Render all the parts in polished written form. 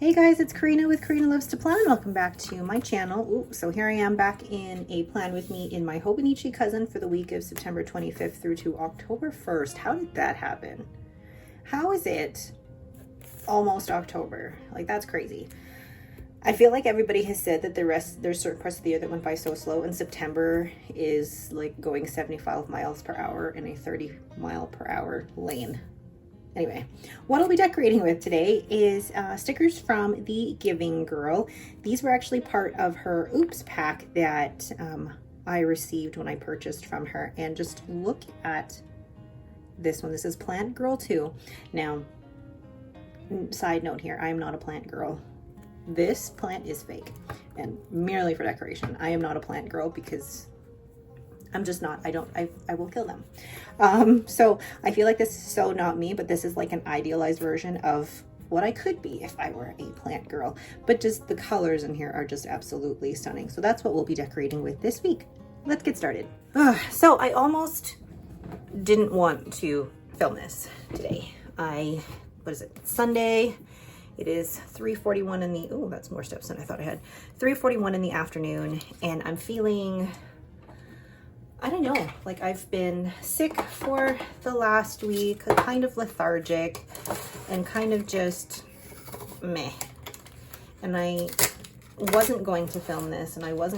Hey guys, it's Karina with Karina Loves to Plan. Welcome back to my channel. Ooh, so here I am back in a plan with me in my Hobonichi cousin for the week of September 25th through to October 1st. How did that happen? How is it almost October? Like, that's crazy. I feel like everybody has said that there's certain parts of the year that went by so slow, and September is like going 75 miles per hour in a 30 mile per hour lane. Anyway, what I'll be decorating with today is stickers from the Giving Girl. These were actually part of her Oops pack that I received when I purchased from her. And just look at this one. This is Plant Girl 2. Now, side note here, I am not a plant girl. This plant is fake and merely for decoration. I am not a plant girl because I'm just not. I will kill them. So I feel like this is so not me, but this is like an idealized version of what I could be if I were a plant girl. But just the colors in here are just absolutely stunning. So that's what we'll be decorating with this week. Let's get started. So I almost didn't want to film this today. What is it? Sunday. It is 3:41 in the, oh, that's more steps than I thought I had. 3:41 in the afternoon, and I'm feeling, I don't know, like I've been sick for the last week, kind of lethargic and kind of just meh. And I wasn't going to film this, and I was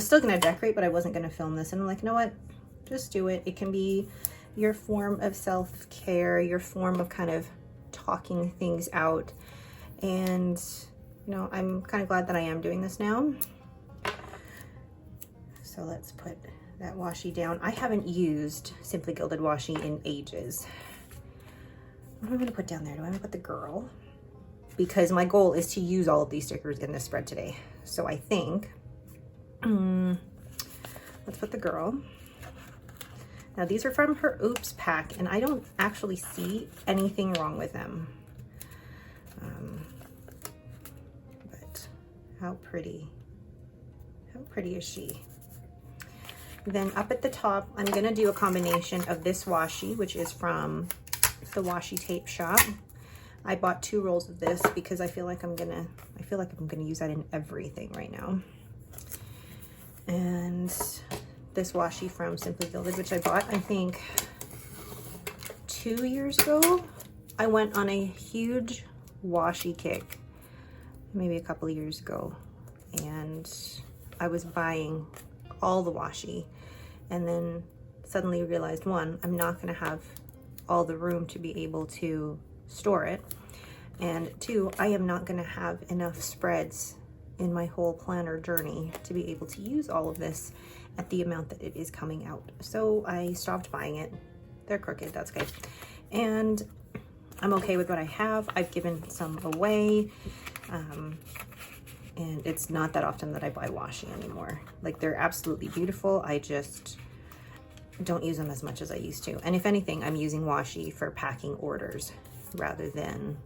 still gonna decorate, but I wasn't gonna film this. And I'm like, you know what, just do it. It can be your form of self-care, your form of kind of talking things out. And, you know, I'm kind of glad that I am doing this now. So let's put that washi down. I haven't used Simply Gilded washi in ages. What am I gonna put down there? Do I want to put the girl? Because my goal is to use all of these stickers in this spread today. So I think, let's put the girl. Now these are from her Oops pack, and I don't actually see anything wrong with them. But how pretty is she? Then up at the top, I'm gonna do a combination of this washi, which is from the Washi Tape Shop. I bought 2 rolls of this because I feel like I'm gonna use that in everything right now. And this washi from Simply Gilded, which I bought, I think 2 years ago. I went on a huge washi kick, maybe a couple of years ago, and I was buying all the washi, and then suddenly realized, one, I'm not gonna have all the room to be able to store it, and 2, I am not gonna have enough spreads in my whole planner journey to be able to use all of this at the amount that it is coming out. So I stopped buying it. They're crooked, that's good. And I'm okay with what I have. I've given some away. And it's not that often that I buy washi anymore. Like, they're absolutely beautiful. I just don't use them as much as I used to. And if anything, I'm using washi for packing orders rather than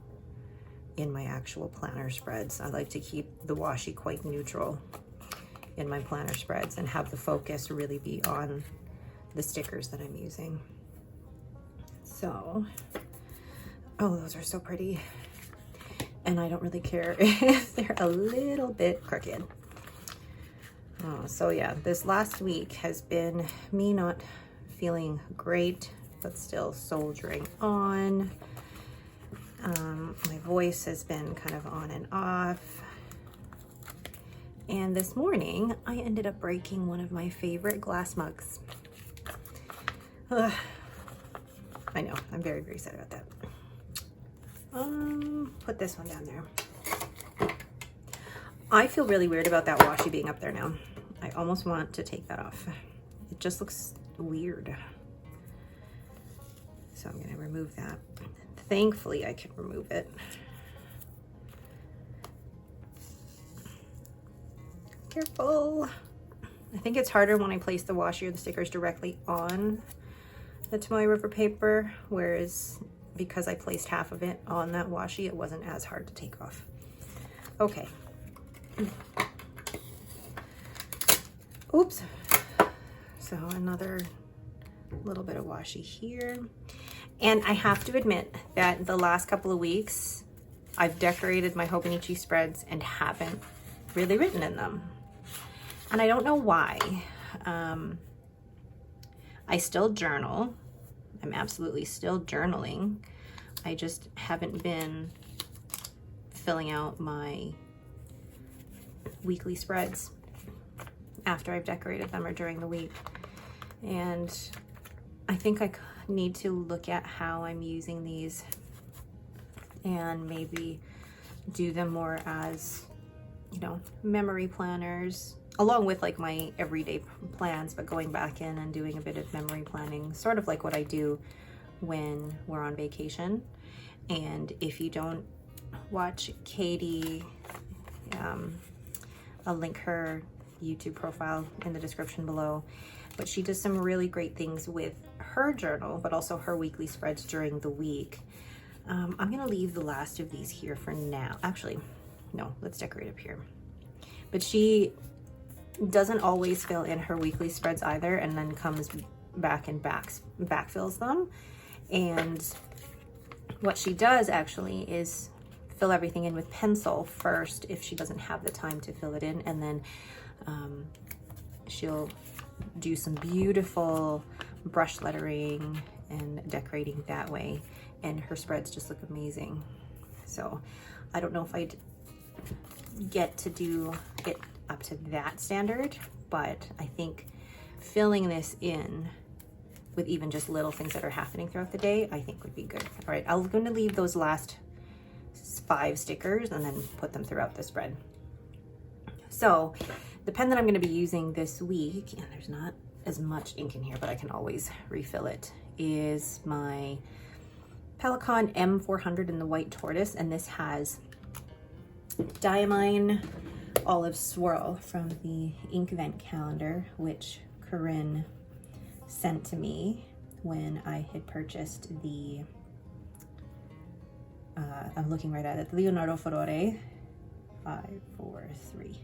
in my actual planner spreads. I like to keep the washi quite neutral in my planner spreads and have the focus really be on the stickers that I'm using. So, oh, those are so pretty. And I don't really care if they're a little bit crooked. So yeah, this last week has been me not feeling great, but still soldiering on. My voice has been kind of on and off. And this morning, I ended up breaking one of my favorite glass mugs. I know, I'm very, very sad about that. Put this one down there. I feel really weird about that washi being up there now. I almost want to take that off. It just looks weird. So I'm gonna remove that. Thankfully, I can remove it. Careful. I think it's harder when I place the washi or the stickers directly on the Tomoe River paper, whereas because I placed half of it on that washi, it wasn't as hard to take off. Okay. Oops. So another little bit of washi here. And I have to admit that the last couple of weeks, I've decorated my Hobonichi spreads and haven't really written in them. And I don't know why. I still journal. I'm absolutely still journaling. I just haven't been filling out my weekly spreads after I've decorated them or during the week. And I think I need to look at how I'm using these and maybe do them more as, you know, memory planners, along with like my everyday plans, but going back in and doing a bit of memory planning, sort of like what I do when we're on vacation. And if you don't watch Katie, I'll link her YouTube profile in the description below, but she does some really great things with her journal, but also her weekly spreads during the week. I'm gonna leave the last of these here for now. Actually, no, let's decorate up here. But she doesn't always fill in her weekly spreads either, and then comes back and backfills them. And what she does actually is fill everything in with pencil first if she doesn't have the time to fill it in, and then she'll do some beautiful brush lettering and decorating that way, and her spreads just look amazing. So I don't know if I'd get to do it up to that standard, but I think filling this in with even just little things that are happening throughout the day, I think would be good. All right, I'm going to leave those last 5 stickers and then put them throughout the spread. So the pen that I'm going to be using this week, and there's not as much ink in here, but I can always refill it, is my Pelikan M400 in the white tortoise, and this has Diamine Olive Swirl from the Ink Event calendar, which Corinne sent to me when I had purchased the, I'm looking right at it, Leonardo Furore 543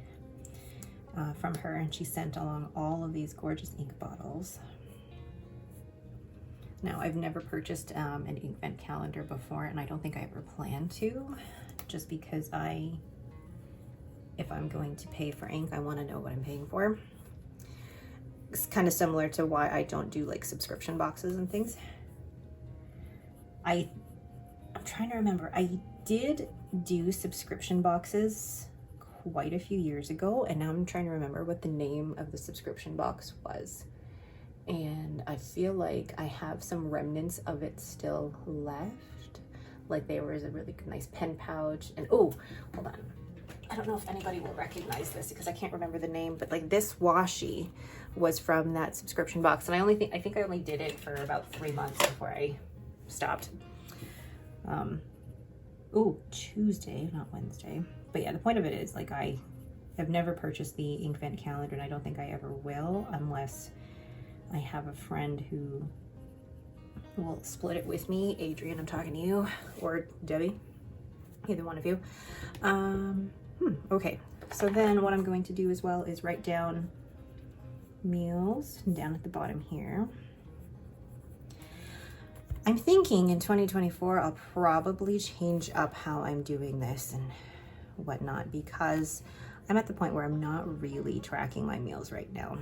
from her, and she sent along all of these gorgeous ink bottles. Now, I've never purchased an Ink Event calendar before, and I don't think I ever plan to, just because if I'm going to pay for ink, I want to know what I'm paying for. It's kind of similar to why I don't do like subscription boxes and things. I'm trying to remember. I did do subscription boxes quite a few years ago, and now I'm trying to remember what the name of the subscription box was. And I feel like I have some remnants of it still left. Like there was a really nice pen pouch, and oh, hold on. I don't know if anybody will recognize this because I can't remember the name, but like this washi was from that subscription box, and I think I only did it for about 3 months before I stopped. Tuesday, not Wednesday. But yeah, the point of it is, like, I have never purchased the Ink Event calendar, and I don't think I ever will, unless I have a friend who will split it with me. Adrian, I'm talking to you, or Debbie, either one of you. Okay, so then what I'm going to do as well is write down meals down at the bottom here. I'm thinking in 2024 I'll probably change up how I'm doing this and whatnot, because I'm at the point where I'm not really tracking my meals right now,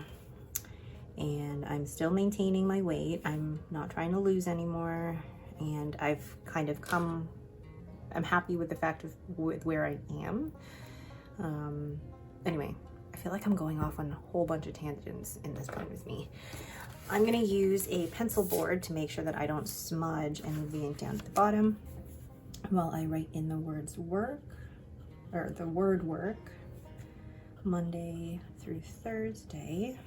and I'm still maintaining my weight. I'm not trying to lose anymore, and I've kind of I'm happy with the fact of with where I am. Anyway, I feel like I'm going off on a whole bunch of tangents in this point with me. I'm gonna use a pencil board to make sure that I don't smudge any of the ink down at the bottom while I write in the words work, or the word work, Monday through Thursday.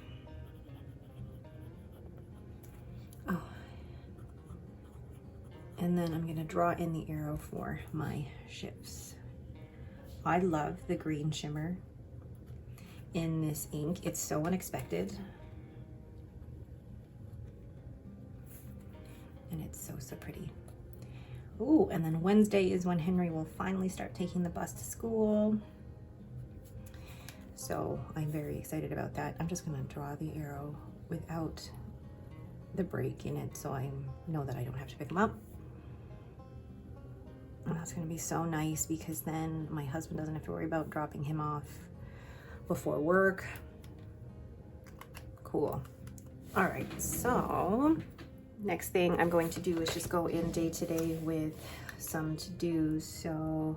Oh, and then I'm gonna draw in the arrow for my shifts. I love the green shimmer in this ink. It's so unexpected. And it's so pretty. Ooh, and then Wednesday is when Henry will finally start taking the bus to school. So I'm very excited about that. I'm just gonna draw the arrow without the break in it, so I know that I don't have to pick him up. And that's going to be so nice because then my husband doesn't have to worry about dropping him off before work. Cool. All right, so next thing I'm going to do is just go in day to day with some to-dos. So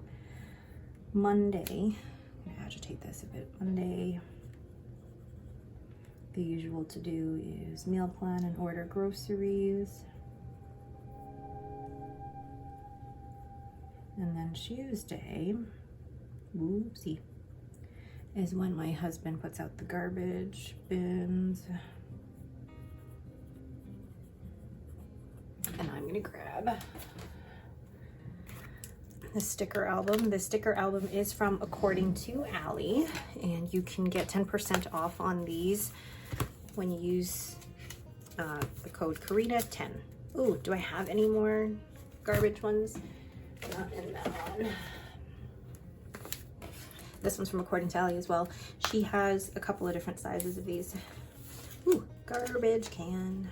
Monday, I'm going to agitate this a bit. Monday, the usual to-do is meal plan and order groceries. And then Tuesday, whoopsie, is when my husband puts out the garbage bins. And I'm gonna grab the sticker album. The sticker album is from According to Allie, and you can get 10% off on these when you use the code Karina10. Ooh, do I have any more garbage ones? Not in that one. This one's from According to Allie as well. She has a couple of different sizes of these. Ooh, garbage can.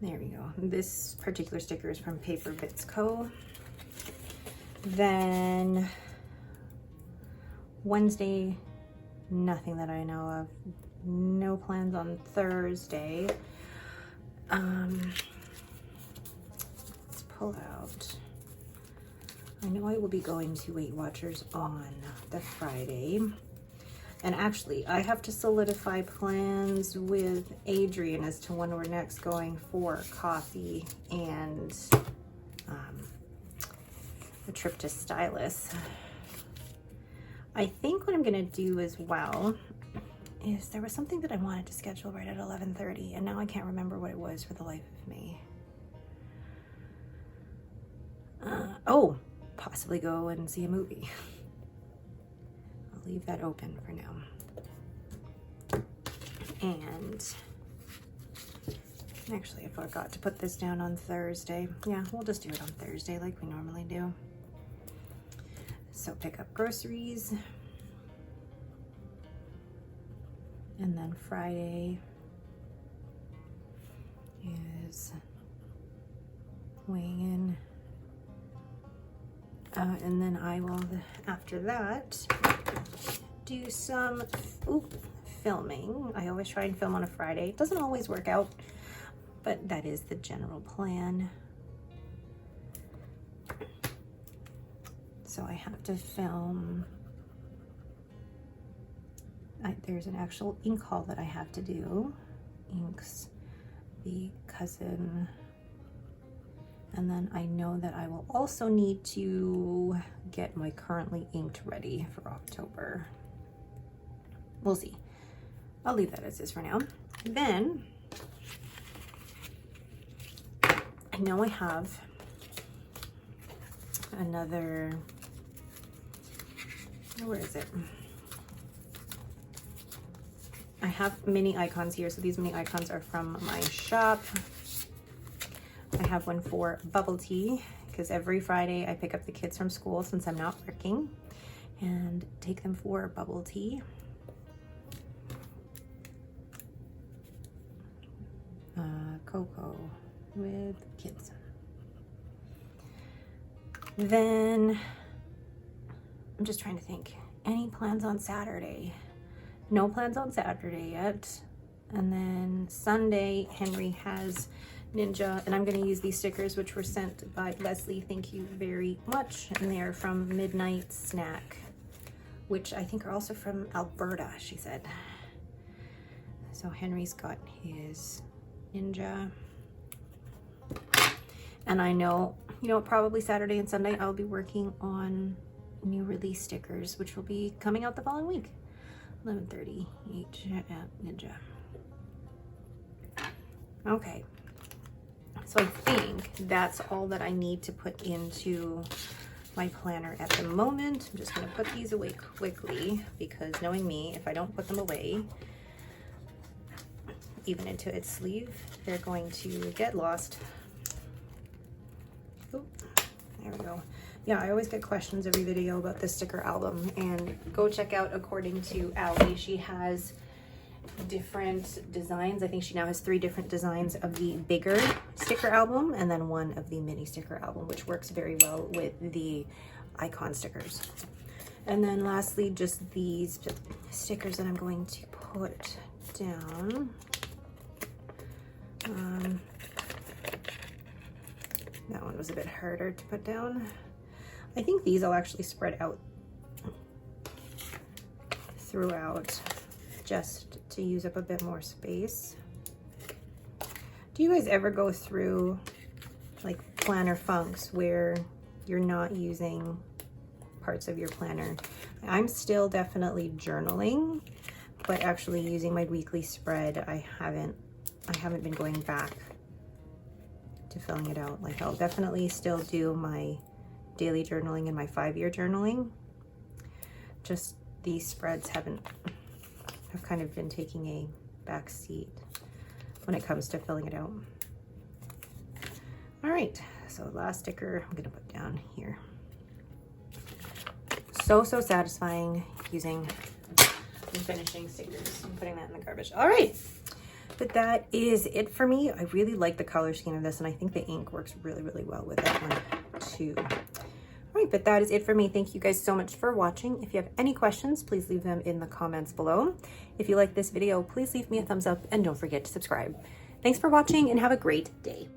There we go. This particular sticker is from Paper Bits Co. Then Wednesday, nothing that I know of. No plans on Thursday. Let's pull out. I know I will be going to Weight Watchers on the Friday. And actually, I have to solidify plans with Adrian as to when we're next going for coffee and a trip to Stylus. I think what I'm gonna do as well is there was something that I wanted to schedule right at 11:30, and now I can't remember what it was for the life of me. Oh, possibly go and see a movie. I'll leave that open for now. And actually, I forgot to put this down on Thursday. Yeah, we'll just do it on Thursday like we normally do. So pick up groceries. And then Friday is weighing in. And then I will, after that, do some filming. I always try and film on a Friday. It doesn't always work out, but that is the general plan. So I have to film. There's an actual ink haul that I have to do. Inks the cousin. And then I know that I will also need to get my currently inked ready for October. We'll see. I'll leave that as is for now. Then I know I have another, where is it? I have mini icons here. So these mini icons are from my shop. I have one for bubble tea because every Friday I pick up the kids from school since I'm not working and take them for bubble tea. Cocoa with kids. Then I'm just trying to think. Any plans on Saturday? No plans on Saturday yet. And then Sunday, Henry has Ninja, and I'm going to use these stickers which were sent by Leslie. Thank you very much. And they are from Midnight Snack, which I think are also from Alberta, she said. So Henry's got his Ninja. And I know, probably Saturday and Sunday I'll be working on new release stickers, which will be coming out the following week. 11:30 each at Ninja. Okay. So I think that's all that I need to put into my planner at the moment. I'm just going to put these away quickly because knowing me, if I don't put them away, even into its sleeve, they're going to get lost. Oop, there we go. Yeah, I always get questions every video about this sticker album, and go check out According to Allie. She has different designs. I think she now has 3 different designs of the bigger sticker album and then 1 of the mini sticker album, which works very well with the icon stickers. And then lastly, just these stickers that I'm going to put down. That one was a bit harder to put down. I think these will actually spread out throughout just to use up a bit more space. Do you guys ever go through like planner funks where you're not using parts of your planner? I'm still definitely journaling, but actually using my weekly spread, I haven't been going back to filling it out. Like, I'll definitely still do my daily journaling and my 5-year journaling. Just these spreads have kind of been taking a back seat when it comes to filling it out. All right, so last sticker I'm gonna put down here. So satisfying using and finishing stickers and putting that in the garbage. All right, but that is it for me. I really like the color scheme of this, and I think the ink works really, really well with that one too. All right, but that is it for me. Thank you guys so much for watching. If you have any questions, please leave them in the comments below. If you like this video, please leave me a thumbs up and don't forget to subscribe. Thanks for watching and have a great day.